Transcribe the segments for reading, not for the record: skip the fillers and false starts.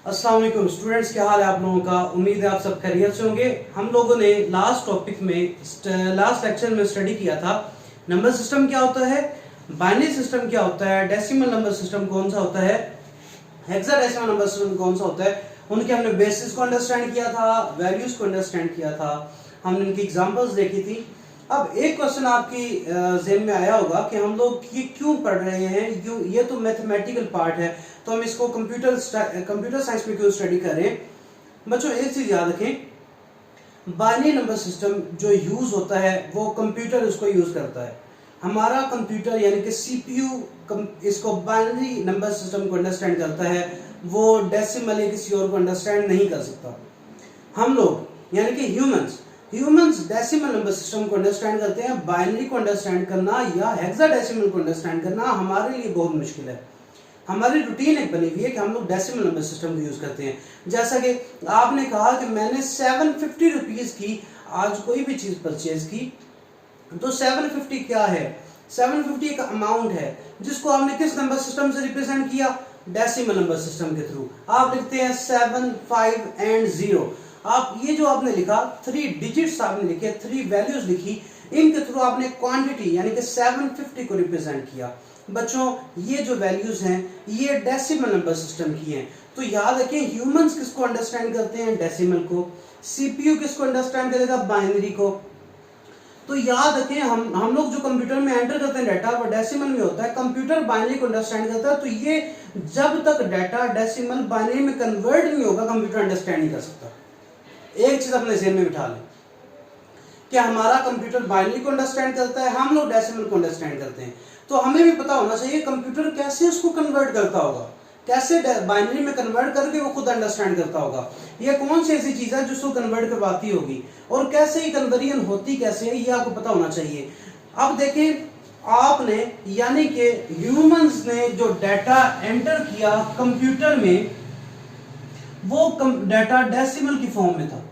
अस्सलाम वालेकुम स्टूडेंट्स, क्या हाल है आप लोगों का। उम्मीद है आप सब खैरियत से होंगे। हम लोगों ने लास्ट टॉपिक में लास्ट लेक्चर में स्टडी किया था नंबर सिस्टम क्या होता है, बाइनरी सिस्टम क्या होता है, डेसिमल नंबर सिस्टम कौन सा होता है, हेक्साडेसिमल नंबर सिस्टम कौन सा होता है। उनके हमने बेसिस को अंडरस्टैंड किया था, वैल्यूज को अंडरस्टैंड किया था, हमने उनकी एग्जांपल्स देखी थी। अब एक क्वेश्चन आपकी ज़हन में आया होगा कि हम लोग ये क्यों पढ़ रहे हैं, ये तो मैथमेटिकल पार्ट है, तो हम इसको कंप्यूटर साइंस में क्यों स्टडी कर रहे हैं। बच्चों एक चीज याद रखें, बाइनरी नंबर सिस्टम जो यूज होता है वो कंप्यूटर उसको यूज करता है। हमारा कंप्यूटर यानी कि सीपीयू इसको बाइनरी नंबर सिस्टम को अंडरस्टैंड करता है, वो डेसिमल या किसी और को अंडरस्टैंड नहीं कर सकता। हम लोग यानी कि ह्यूमंस डेसिमल नंबर सिस्टम को अंडरस्टैंड करते हैं। बाइनरी को अंडरस्टैंड करना या हेक्साडेसिमल को अंडरस्टैंड करना हमारे लिए बहुत मुश्किल है। हमारी रूटीन एक बनी हुई है कि हम लोग डेसिमल नंबर सिस्टम को यूज करते हैं। जैसा कि आपने कहा कि मैंने 750 रुपीज की आज कोई भी चीज परचेज की, तो 750 क्या है, 750 एक अमाउंट है जिसको आपने किस नंबर सिस्टम से रिप्रेजेंट किया, डेसिमल नंबर सिस्टम के थ्रू। आप लिखते हैं 7, 5 एंड 0। आप ये जो आपने लिखा 3 डिजिट्स आपने लिखे, 3 वैल्यूज लिखी, इनके थ्रू आपने क्वांटिटी यानी कि 750 को रिप्रेजेंट किया। बच्चों ये जो वैल्यूज हैं ये डेसिमल नंबर सिस्टम की हैं। तो याद रखें, ह्यूमंस किसको अंडरस्टैंड करते हैं, डेसिमल को। सीपीयू किसको अंडरस्टैंड करेगा, बाइनरी को। तो याद रखें, हम लोग जो कंप्यूटर में एंटर करते हैं डाटा वो डेसिमल में होता है, कंप्यूटर बाइनरी को अंडरस्टैंड करता है। तो ये जब तक डाटा डेसिमल बाइनरी में कन्वर्ट नहीं होगा कंप्यूटर अंडरस्टैंड नहीं कर सकता। एक चीज अपने ज़हन में बिठा लें कि हमारा कंप्यूटर बाइनरी को अंडरस्टैंड करता है, हम लोग डेसिमल को अंडरस्टैंड करते हैं। तो हमें भी पता होना चाहिए कंप्यूटर कैसे उसको कन्वर्ट करता होगा, कैसे बाइनरी में कन्वर्ट करके वो खुद अंडरस्टैंड करता होगा। ये कौन सी ऐसी चीज है जो उसको कन्वर्ट करवाती होगी, और कैसे ही कन्वर्जन होती कैसे है ये आपको पता होना चाहिए। अब देखें, आपने यानी कि ह्यूमंस ने जो डाटा एंटर किया कंप्यूटर में, वो डाटा डेसिमल की फॉर्म में था।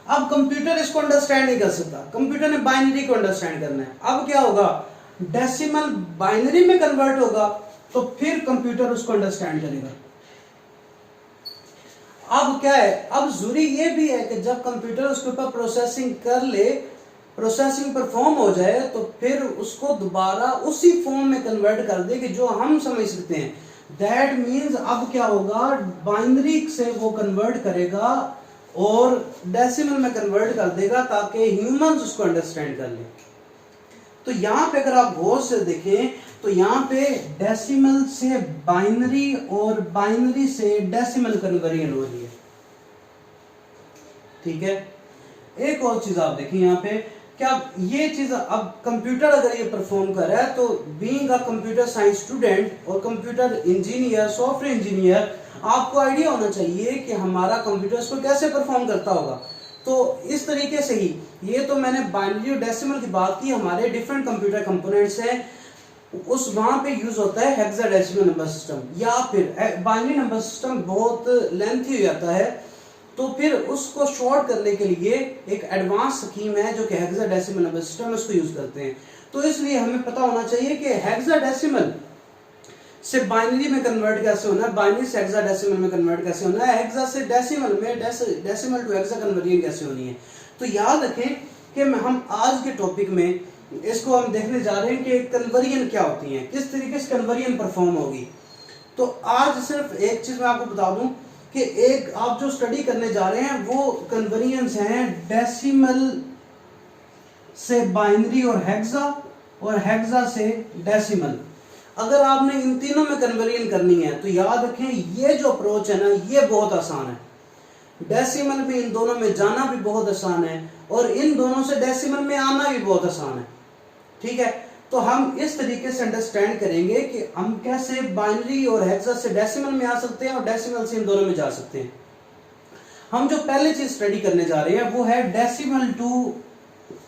अब कंप्यूटर इसको अंडरस्टैंड नहीं कर सकता, कंप्यूटर ने बाइनरी को अंडरस्टैंड करना है। अब क्या होगा, डेसिमल बाइनरी में कन्वर्ट होगा तो फिर कंप्यूटर उसको अंडरस्टैंड करेगा। अब क्या है, अब जरूरी ये भी है कि जब कंप्यूटर उसके ऊपर प्रोसेसिंग कर ले, प्रोसेसिंग परफॉर्म हो जाए, तो फिर उसको दोबारा उसी फॉर्म में कन्वर्ट कर दे कि जो हम समझ सकते हैं। दैट मीन्स अब क्या होगा, बाइनरी से वो कन्वर्ट करेगा और डेसिमल में कन्वर्ट कर देगा ताकि ह्यूमंस उसको अंडरस्टैंड कर ले। तो यहाँ पे अगर आप गौर से देखें तो यहाँ पे डेसिमल से बाइनरी और बाइनरी से डेसिमल कन्वर्जन हो रही है। ठीक है, एक और चीज आप देखें यहाँ पे, क्या ये चीज अब कंप्यूटर अगर ये परफॉर्म कर रहा है, तो being a computer science student और कंप्यूटर इंजीनियर, सॉफ्टवेयर इंजीनियर, आपको आइडिया होना चाहिए कि हमारा कंप्यूटर इसको कैसे परफॉर्म करता होगा। तो इस तरीके से ही, ये तो मैंने बाइनरी और डेसिमल की बात की, हमारे डिफरेंट कंप्यूटर कंपोनेंट्स हैं, उस वहां पे यूज होता है हेक्साडेसिमल नंबर सिस्टम, या फिर बाइनरी नंबर सिस्टम बहुत लेंथी हो जाता है, तो फिर उसको शॉर्ट करने के लिए एक एडवांस स्कीम है जो कि हेक्साडेसिमल नंबर सिस्टम, उसको यूज करते हैं। तो इसलिए हमें पता होना चाहिए कि हेक्साडेसिमल से बाइनरी में कन्वर्ट कैसे होना है, बाइनरी से हेक्साडेसिमल में कन्वर्ट कैसे होना है, हेक्सा से डेसिमल में, डेसिमल टू हेक्सा कन्वर्जन कैसे होनी है। तो याद रखें कि हम आज के टॉपिक में इसको हम देखने जा रहे हैं कि कन्वर्जन क्या होती है, किस तरीके से कन्वर्जन परफॉर्म होगी। तो आज सिर्फ एक चीज मैं आपको बता दूं कि एक आप जो स्टडी करने जा रहे हैं वो कन्वर्जन्स हैं डेसिमल से बाइनरी और हेक्सा से डेसिमल। अगर आपने इन तीनों में कन्वर्जन करनी है तो याद रखें ये जो अप्रोच है ना, ये बहुत आसान है। डेसिमल में इन दोनों में जाना भी बहुत आसान है और इन दोनों से डेसिमल में आना भी बहुत आसान है। ठीक है, तो हम इस तरीके से अंडरस्टैंड करेंगे कि हम कैसे बाइनरी और हेक्सा से डेसिमल में आ सकते हैं और डेसिमल से इन दोनों में जा सकते हैं। हम जो पहले चीज स्टडी करने जा रहे हैं वो है डेसिमल टू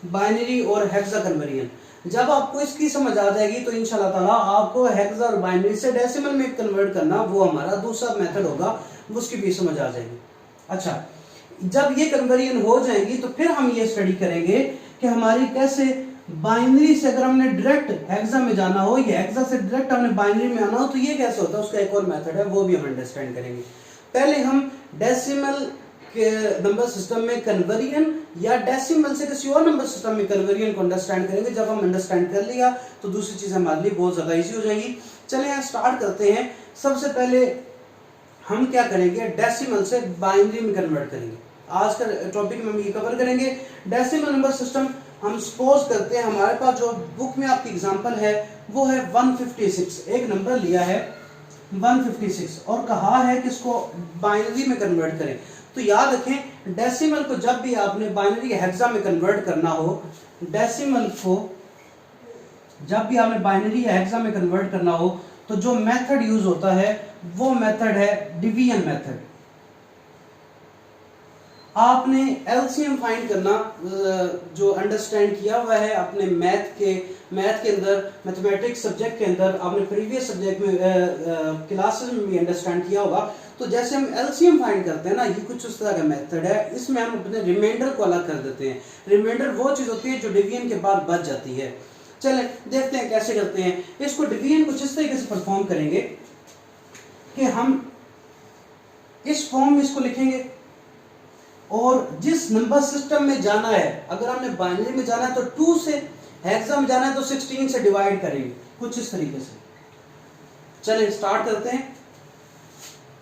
बाइनरी और हेक्सा कन्वर्जन। जब आपको इसकी समझ आ जाएगी तो इंशाल्लाह ताला आपको हेक्सा और बाइनरी से डेसिमल में कन्वर्ट करना वो हमारा दूसरा मेथड होगा, उसकी भी समझ आ जाएगी। अच्छा, जब ये कन्वर्जन हो जाएगी तो फिर हम ये स्टडी करेंगे कि हमारी कैसे बाइनरी से अगर हमने डायरेक्ट हेक्सा में जाना हो या हेक्सा से डायरेक्ट हमने बाइनरी में आना हो तो ये कैसे होता है, उसका एक और मेथड है, वो भी हम अंडरस्टैंड करेंगे। पहले हम डेसिमल के नंबर सिस्टम में कन्वर्जन या डेसिमल से किसी और नंबर सिस्टम में कन्वर्जन को अंडरस्टैंड करेंगे। जब हम अंडरस्टैंड कर लिया तो दूसरी चीज हमारे लिए बहुत ज्यादा इजी हो जाएगी। चलिए यहाँ स्टार्ट करते हैं। सबसे पहले हम क्या करेंगे, डेसिमल से बाइनरी में कन्वर्ट करेंगे। आज का टॉपिक में हम ये कवर करेंगे डेसिमल नंबर सिस्टम। हम सपोज करते हैं हमारे पास जो बुक में आपकी एग्जांपल है वो है 156, एक नंबर लिया है 156 और कहा है कि इसको बाइनरी में कन्वर्ट करें। तो याद रखें डेसिमल को जब भी आपने बाइनरी हेक्सा में कन्वर्ट करना हो, डेसिमल को जब भी आपने बाइनरी या हेक्सा में कन्वर्ट करना हो तो जो मेथड यूज होता है वो मेथड है डिवीजन मेथड। आपने एलसीएम फाइंड करना जो अंडरस्टैंड किया हुआ है अपने मैथ के अंदर, मैथमेटिक्स सब्जेक्ट के अंदर, आपने प्रीवियस सब्जेक्ट में क्लासेस में भी अंडरस्टैंड किया होगा। तो जैसे हम एलसीएम फाइंड करते हैं ना, ये कुछ उस तरह का मेथड है। इसमें हम अपने रिमाइंडर को अलग कर देते हैं। रिमाइंडर वो चीज होती है जो डिवीजन के बाद बच जाती है। चले देखते हैं कैसे करते हैं इसको। डिवीजन कुछ इस तरीके से परफॉर्म करेंगे कि हम इस फॉर्म में इसको लिखेंगे और जिस नंबर सिस्टम में जाना है, अगर हमने बाइनरी में जाना है तो 2 से, हेक्सा में जाना है तो 16 से डिवाइड करेंगे, कुछ इस तरीके से। चलिए स्टार्ट करते हैं।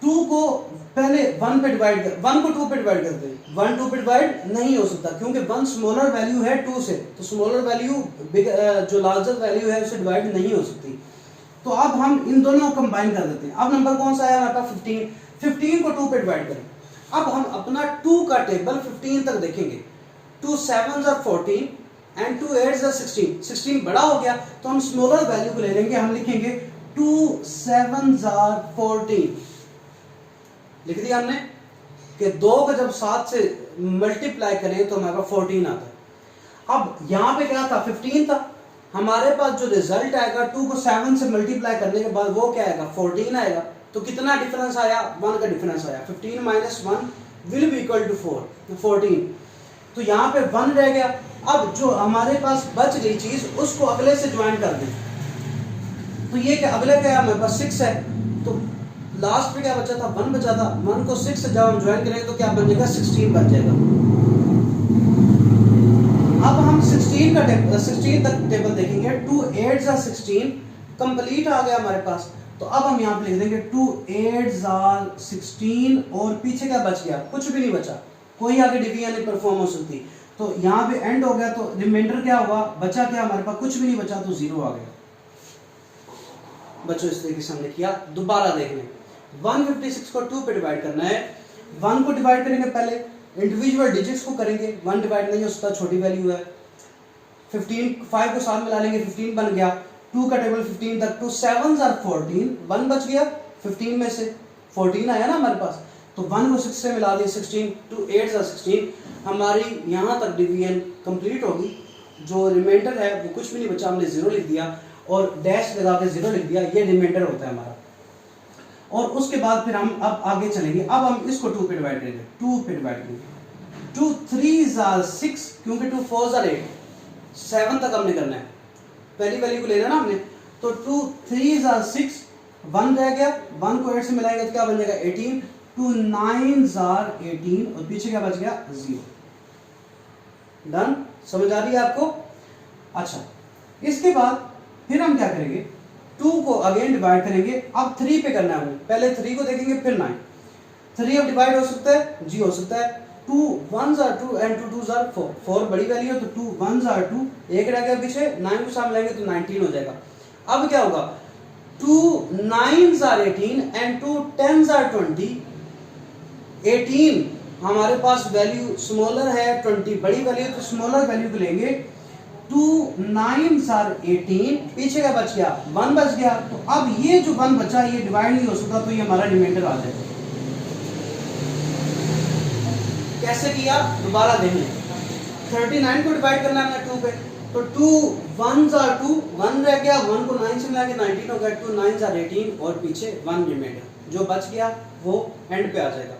2 को पहले 1 पे डिवाइड कर, 1 को 2 पे डिवाइड करते हैं। 1 2 पे डिवाइड नहीं हो सकता क्योंकि 1 स्मॉलर वैल्यू है 2 से, तो स्मॉलर वैल्यू जो लार्जर वैल्यू है उससे डिवाइड नहीं हो सकती। तो अब हम इन दोनों को कंबाइन कर देते हैं। अब नंबर कौन सा आया हमारे पास 15, 15 को 2 पे डिवाइड करें। अब हम अपना 2 का टेबल 15 तक देखेंगे। 2 7s are 14 and 2 8s are 16। 16 बड़ा हो गया तो हम स्मॉलर वैल्यू को ले लेंगे। हम लिखेंगे 2 7s are 14। लिख दिया हमने कि 2 का जब 7 से मल्टीप्लाई करें तो हमारे पास 14 आता है। अब यहां पे क्या था, 15 था। हमारे पास जो रिजल्ट आएगा 2 को 7 से मल्टीप्लाई करने के बाद वो क्या आएगा, 14 आएगा। तो कितना डिफरेंस आया, 1 का डिफरेंस आया। 15 minus 1 will be equal to 14। तो यहाँ पे 1 रह गया। अब जो हमारे पास बच गई चीज उसको अगले से ज्वाइन कर दें। तो ये क्या, अगले क्या हमारे पास 6 है, तो लास्ट पे क्या बचा था, 1 बचा था। 1 को 6 से जब हम ज्वाइन करेंगे तो क्या बन जाएगा, 16 बन जाएगा। अब हम 16 तक टेबल देखेंगे। 2 8s are 16 कंप्लीट आ गया हमारे पास। तो अब हम यहाँ पे लिख देंगे 2 8s are 16 और पीछे क्या बच गया, कुछ भी नहीं बचा, कोई आगे डिवीजन नहीं परफॉर्म हो सकती। तो यहाँ पे एंड हो गया। तो रिमाइंडर क्या हुआ, बचा क्या हमारे पास, कुछ भी नहीं बचा, तो 0 आ गया। बच्चों इस तरीके से हमने किया। दोबारा देख लें, 156 को 2 पे डिवाइड करना है। 1 को डिवाइड करेंगे, पहले इंडिविजुअल डिजिट्स को करेंगे। 1 डिवाइड नहीं हो सकता, छोटी वैल्यू है। 15 5 को साथ मिला लेंगे, 15 बन गया। 2 का टेबल 15 तक। 2 7s are 14, 1 बच गया 15 में से, 14 आया ना हमारे पास। तो 1 को 6 से मिला दिया 16। 2 8s are 16। हमारी यहाँ तक डिवीजन कंप्लीट होगी। जो रिमाइंडर है वो कुछ भी नहीं बचा, हमने 0 लिख दिया और डैश लगा के 0 लिख दिया। ये रिमाइंडर होता है हमारा। और उसके बाद फिर हम अब आगे चलेंगे। अब हम इसको 2 पे डिवाइड करेंगे। 2 पे डिवाइड करेंगे। 2 3s are 6 क्योंकि 2 4s are 8, 7 तक हमने करना है, पहली वैल्यू को लेना ना हमने। तो 2 3s are 6, 1 रह गया। 1 को 8 से मिलाएंगे तो क्या बन जाएगा, 18। 2 9s are 18 और पीछे क्या बच गया, 0। डन, समझ आ रही है आपको। अच्छा, इसके बाद फिर हम क्या करेंगे, 2 को अगेन डिवाइड करेंगे। अब 3 पे करना है हमें। पहले 3 को देखेंगे फिर 9। 3 अब डिवाइड हो सकता है, जी हो सकता है। 2 1s are 2 and 2 2s are 4। 4 बड़ी वैल्यू है तो 2 1s are 2, एक रह गया पीछे। 9 को सामने लाएंगे तो 19 हो जाएगा। अब क्या होगा, 2 9s are 18 and 2 10s are 20। 18 हमारे पास वैल्यू स्मॉलर है, 20 बड़ी वैल्यू, तो स्मॉलर वैल्यू को लेंगे। 2 9s are 18, पीछे क्या बच गया, 1 बच गया। तो अब ये जो 1 बचा ये डिवाइड नहीं हो सकता, तो ये हमारा रिमाइंडर आ जाएगा। कैसे किया, दोबारा देख लें। 39 को डिवाइड करना है हमने 2 पे। तो 2 1s are 2, 1 रह गया। 1 को 9 से मिला के 19 हो गया। 2 9s are 18 और पीछे 1 रिमाइंडर। जो बच गया वो एंड पे आ जाएगा,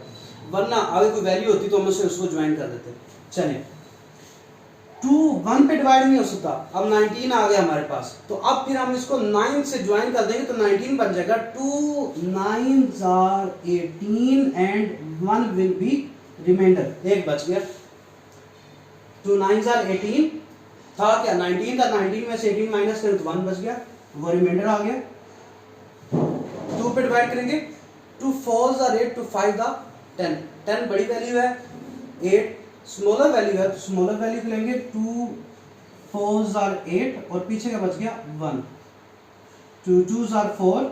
वरना आगे कोई वैल्यू होती तो हम उसको ज्वाइन कर देते। चलिए 2 1 पे डिवाइड नहीं हो सकता, अब 19 आ गया हमारे पास, तो अब फिर हम इसको 9 से ज्वाइन कर देंगे तो 19 बन जाएगा। 2 9s are 18 and 1 will be remainder, एक बच गया। 2 9s are 18 था क्या, 19 था, 19 में से 18 माइनस करें तो 1 बच गया, वो रिमाइंडर आ गया। 2 पे डिवाइड करेंगे, 2 4s are 8, 2 5 था 10, 10 बड़ी वैल्यू है, 8 स्मॉलर वैल्यू है तो स्मॉलर वैल्यू को लेंगे। 2 4s are 8 और पीछे क्या बच गया 1, 2 2s are 4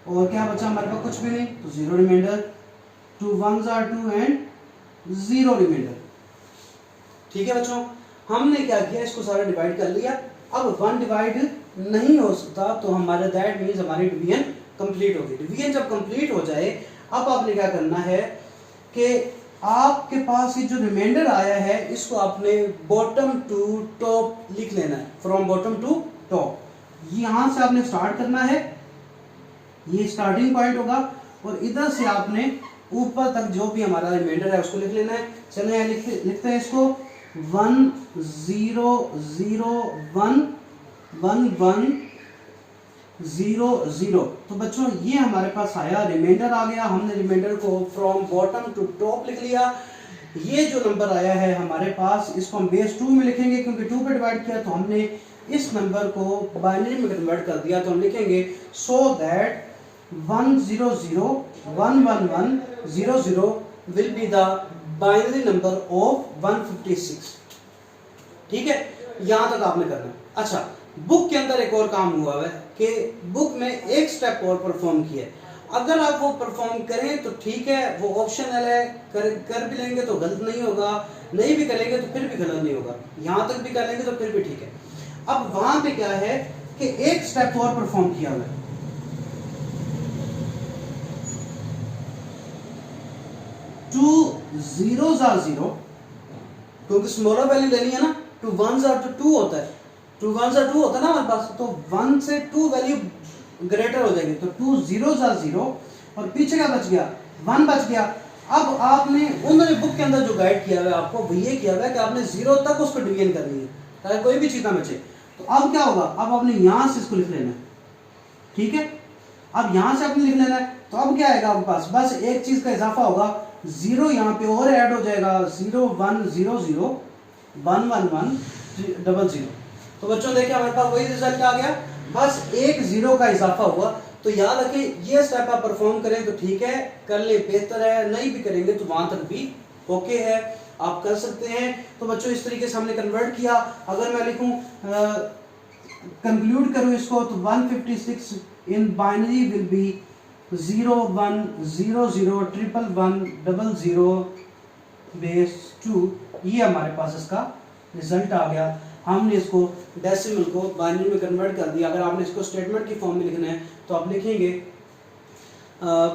और क्या बचा हमारे पास, कुछ भी नहीं, तो 0 reminder. 2 1s are 2 and 0 reminder. ठीक है बच्चों, हमने क्या किया, इसको सारा डिवाइड कर लिया। अब 1 डिवाइड नहीं हो सकता तो हमारा दैट मीन्स हमारी डिवीजन कंप्लीट होगी। डिवीजन जब कंप्लीट हो जाए, अब आपने क्या करना है कि आपके पास ये जो रिमाइंडर आया है इसको आपने बॉटम टू टॉप लिख लेना है, फ्रॉम बॉटम टू टॉप। यहां से आपने स्टार्ट करना है, ये स्टार्टिंग पॉइंट होगा और इधर से आपने ऊपर तक जो भी हमारा रिमाइंडर है उसको लिख लेना है। चलिए लिखते हैं इसको 1 0 0 1 1 1 0 0। तो बच्चों ये हमारे पास आया, रिमाइंडर आ गया, हमने रिमाइंडर को फ्रॉम बॉटम टू टॉप लिख लिया। ये जो नंबर आया है हमारे पास, इसको हम बेस 2 में लिखेंगे क्योंकि 2 पे डिवाइड किया तो हमने इस नंबर को बाइनरी में कन्वर्ट कर दिया, तो हम लिखेंगे so that 1 0 0 1 1 1 0 0 will be the binary number of 156। ठीक है, यहां तक आपने करना है। अच्छा, बुक के अंदर एक और काम हुआ है कि बुक में एक स्टेप और परफॉर्म किया है। अगर आप वो परफॉर्म करें तो ठीक है, वो ऑप्शनल है, कर भी लेंगे तो गलत नहीं होगा, नहीं भी करेंगे तो फिर भी गलत नहीं होगा, यहां तक भी कर लेंगे तो फिर भी ठीक है। अब वहां पे क्या है कि एक स्टेप और परफॉर्म किया हुआ है। 2 0s are 0 क्योंकि स्मॉलर वैल्यू लेनी है ना, 2 1s are 2 होता है, 2 1s are 2 होता है ना हमारे पास, तो 1 से 2 वैल्यू ग्रेटर हो जाएगी, तो 2 0s are 0 और पीछे क्या बच गया 1 बच गया। अब आपने उन्होंने बुक के अंदर जो गाइड किया हुआ है आपको वो ये किया हुआ है कि आपने 0 तक उसको डिवीजन करनी है ताकि कोई भी चीज ना बचे। तो अब क्या होगा, अब आपने यहां से इसको लिख लेना है। ठीक है, अब यहां से आपने लिख लेना है, तो अब क्या आएगा आपके पास, बस एक चीज का इजाफा होगा, 0 यहाँ पे और ऐड हो जाएगा, 0 1 0 0 1 1 1 0 0। तो बच्चों देखिए हमारे पास वही रिजल्ट आ गया, बस एक 0 का इजाफा हुआ। तो याद रखें ये स्टेप आप परफॉर्म करें तो ठीक है, कर ले बेहतर है, नहीं भी करेंगे तो वहां तक भी ओके है, आप कर सकते हैं। तो बच्चों इस तरीके से हमने कन्वर्ट किया। अगर मैं लिखूं कंक्लूड करूं इसको तो 156 in binary will be 0 1 0 0 1 1 1 0 base 2। ये हमारे पास इसका रिजल्ट आ गया। हमने इसको डेसिमल को बाइनरी में कन्वर्ट कर दिया। अगर आपने इसको स्टेटमेंट की फॉर्म में लिखना है तो आप लिखेंगे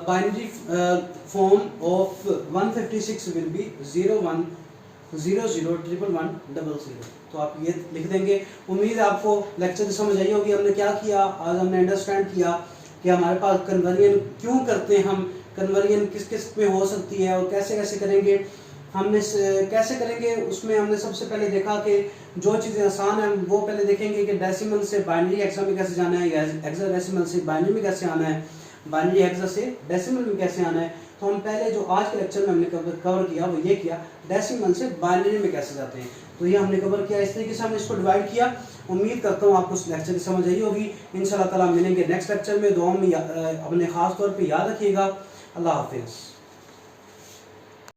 binary form of 156 will be 0 1 0 0 1 1 1 0। तो आप ये लिख देंगे। उम्मीद है आपको लेक्चर की समझ आई होगी। हमने क्या किया, आज हमने अंडरस्टैंड किया कि हमारे पास कन्वर्जन क्यों करते हैं, हम कन्वर्जन किस किस में हो सकती है और कैसे कैसे करेंगे, हमने कैसे करेंगे। उसमें हमने सबसे पहले देखा कि जो चीज़ें आसान हैं वो पहले देखेंगे कि डेसिमल से बाइनरी हेक्सा में कैसे जाना है, या हेक्साडेसिमल से बाइनरी में कैसे आना है, बाइनरी हेक्सा से डेसिमल में कैसे आना है। तो हम पहले जो आज के लेक्चर में हमने कवर किया वो ये किया, डेसिमल से बाइनरी में कैसे जाते हैं, तो ये हमने कवर किया। इस तरीके से हमने इसको डिवाइड किया। उम्मीद करता हूँ आपको उस लेक्चर की समझ आई होगी। इंशाल्लाह ताला मिलेंगे नेक्स्ट लेक्चर में। दुआ में अपने खास तौर पे याद रखिएगा। अल्लाह हाफिज़।